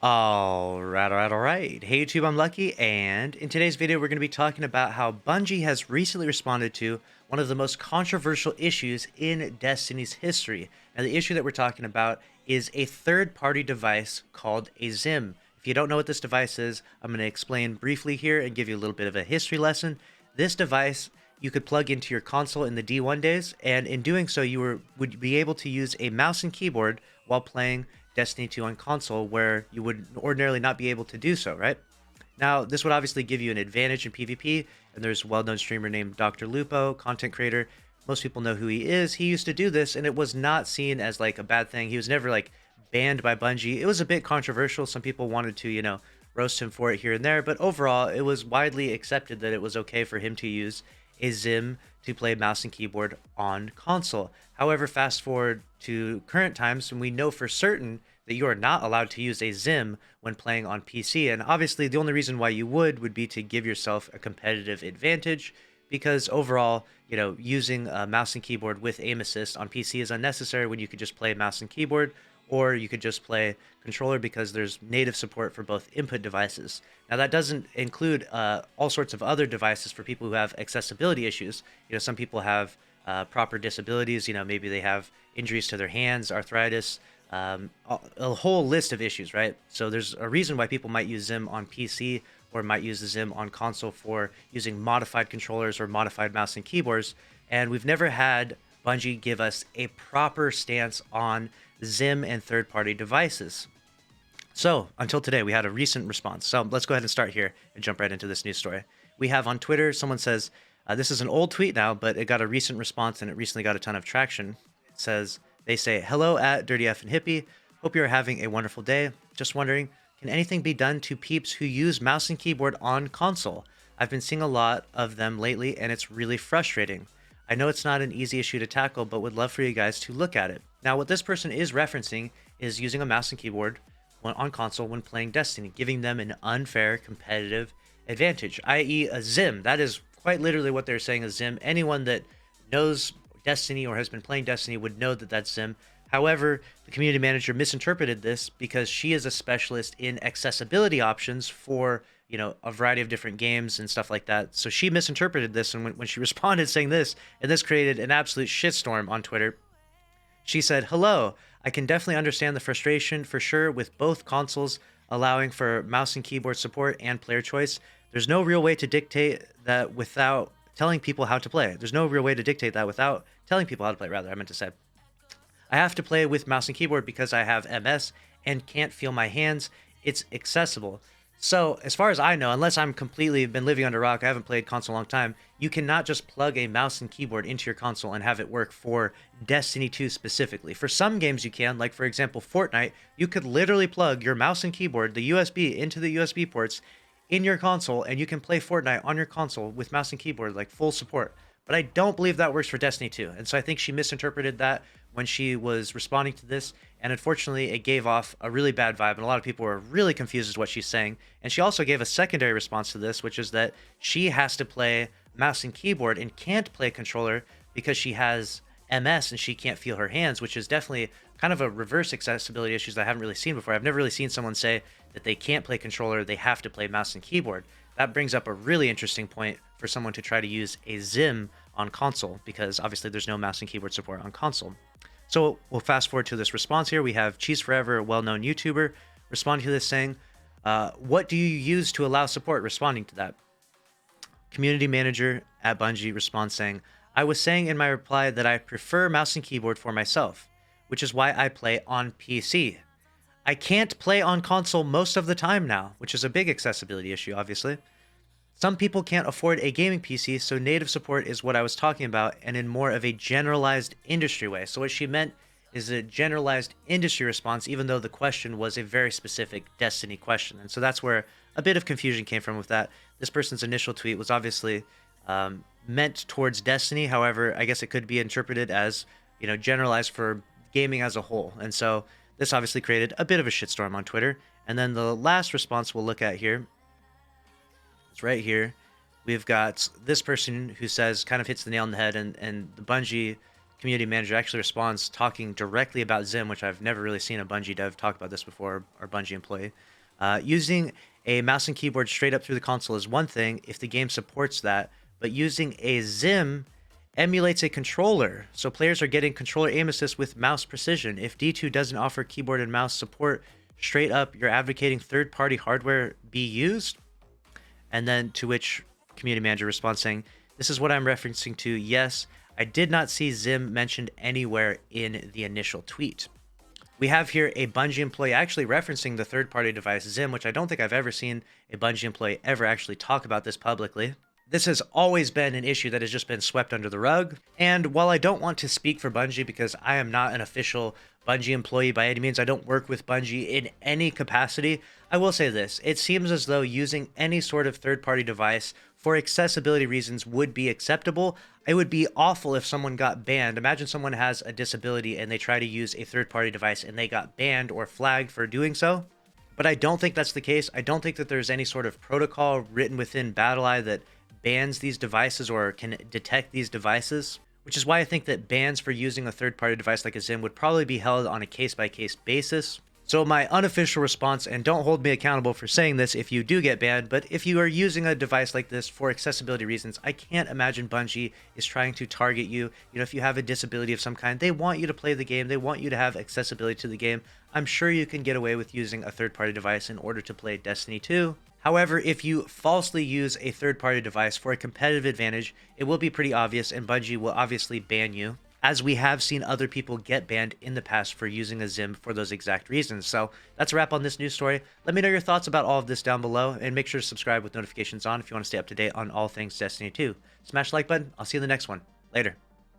All right. Hey YouTube, I'm Lucky, and in today's video, we're going to be talking about how Bungie has recently responded to one of the most controversial issues in Destiny's history. Now, the issue that we're talking about is a third-party device called a Zim. If you don't know what this device is, I'm going to explain briefly here and give you a little bit of a history lesson. This device you could plug into your console in the D1 days, and in doing so, would be able to use a mouse and keyboard while playing Destiny 2 on console, where you would ordinarily not be able to do so, right? Now, this would obviously give you an advantage in PvP, and there's a well-known streamer named Dr. Lupo, content creator. Most people know who he is. He used to do this, and it was not seen as like a bad thing. He was never like banned by Bungie. It was a bit controversial. Some people wanted to, roast him for it here and there, but overall, it was widely accepted that it was okay for him to use a Zim to play mouse and keyboard on console. However, fast forward to current times, and we know for certain that you are not allowed to use a Zim when playing on PC. And obviously, the only reason why you would be to give yourself a competitive advantage, because overall, using a mouse and keyboard with aim assist on PC is unnecessary when you could just play mouse and keyboard, or you could just play controller because there's native support for both input devices. Now, that doesn't include all sorts of other devices for people who have accessibility issues. Some people have proper disabilities. Maybe they have injuries to their hands, arthritis, a whole list of issues, right? So there's a reason why people might use Zim on PC or might use the Zim on console for using modified controllers or modified mouse and keyboards. And we've never had Bungie give us a proper stance on Zim and third-party devices. So until today, we had a recent response. So let's go ahead and start here and jump right into this news story. We have on Twitter, someone says, this is an old tweet now, but it got a recent response and it recently got a ton of traction. It says, they say, hello at Dirty F and Hippie. Hope you're having a wonderful day. Just wondering, can anything be done to peeps who use mouse and keyboard on console? I've been seeing a lot of them lately and it's really frustrating. I know it's not an easy issue to tackle, but would love for you guys to look at it. Now, what this person is referencing is using a mouse and keyboard on console when playing Destiny, giving them an unfair competitive advantage, i.e. a Zim. That is quite literally what they're saying, a Zim. Anyone that knows Destiny or has been playing Destiny would know that that's Zim. However, the community manager misinterpreted this because she is a specialist in accessibility options for, a variety of different games and stuff like that. So she misinterpreted this, and when she responded saying this, and this created an absolute shitstorm on Twitter. She said, hello, I can definitely understand the frustration for sure with both consoles allowing for mouse and keyboard support and player choice. There's no real way to dictate that without telling people how to play. There's no real way to dictate that without telling people how to play, rather, I meant to say. I have to play with mouse and keyboard because I have MS and can't feel my hands. It's accessible. So, as far as I know, unless I'm completely been living under a rock, I haven't played console in a long time, you cannot just plug a mouse and keyboard into your console and have it work for Destiny 2 specifically. For some games you can, like for example Fortnite, you could literally plug your mouse and keyboard, the USB, into the USB ports in your console, and you can play Fortnite on your console with mouse and keyboard, like full support. But I don't believe that works for Destiny 2. And so I think she misinterpreted that when she was responding to this. And unfortunately, it gave off a really bad vibe. And a lot of people were really confused as to what she's saying. And she also gave a secondary response to this, which is that she has to play mouse and keyboard and can't play controller because she has MS and she can't feel her hands, which is definitely kind of a reverse accessibility issues that I haven't really seen before. I've never really seen someone say that they can't play controller, they have to play mouse and keyboard. That brings up a really interesting point for someone to try to use a Zim on console, because obviously there's no mouse and keyboard support on console. So we'll fast forward to this response here. We have Cheese Forever, a well-known YouTuber, responding to this saying, what do you use to allow support? Responding to that. Community manager at Bungie responds saying, I was saying in my reply that I prefer mouse and keyboard for myself, which is why I play on PC. I can't play on console most of the time now, which is a big accessibility issue, obviously. Some people can't afford a gaming PC, so native support is what I was talking about, and in more of a generalized industry way. So what she meant is a generalized industry response, even though the question was a very specific Destiny question. And so that's where a bit of confusion came from with that. This person's initial tweet was obviously meant towards Destiny. However, I guess it could be interpreted as, generalized for gaming as a whole. And so this obviously created a bit of a shitstorm on Twitter. And then the last response we'll look at here is right here. We've got this person who says, kind of hits the nail on the head, and the Bungie community manager actually responds talking directly about Zim, which I've never really seen a Bungie dev talk about this before, or Bungie employee. Using a mouse and keyboard straight up through the console is one thing if the game supports that, but using a Zim emulates a controller, so players are getting controller aim assist with mouse precision. If D2 doesn't offer keyboard and mouse support straight up, you're advocating third-party hardware be used? And then to which community manager responds saying, this is what I'm referencing to. Yes, I did not see Zim mentioned anywhere in the initial tweet. We have here a Bungie employee actually referencing the third-party device Zim, which I don't think I've ever seen a Bungie employee ever actually talk about this publicly. This has always been an issue that has just been swept under the rug. And while I don't want to speak for Bungie because I am not an official Bungie employee by any means, I don't work with Bungie in any capacity, I will say this. It seems as though using any sort of third-party device for accessibility reasons would be acceptable. It would be awful if someone got banned. Imagine someone has a disability and they try to use a third-party device and they got banned or flagged for doing so. But I don't think that's the case. I don't think that there's any sort of protocol written within BattlEye that bans these devices or can detect these devices, which is why I think that bans for using a third-party device like a Zim would probably be held on a case-by-case basis. So my unofficial response, and don't hold me accountable for saying this if you do get banned, but if you are using a device like this for accessibility reasons, I can't imagine Bungie is trying to target you. You know, if you have a disability of some kind, they want you to play the game. They want you to have accessibility to the game. I'm sure you can get away with using a third-party device in order to play Destiny 2. However, if you falsely use a third-party device for a competitive advantage, it will be pretty obvious, and Bungie will obviously ban you, as we have seen other people get banned in the past for using a Zim for those exact reasons. So that's a wrap on this news story. Let me know your thoughts about all of this down below, and make sure to subscribe with notifications on if you want to stay up to date on all things Destiny 2. Smash the like button. I'll see you in the next one. Later.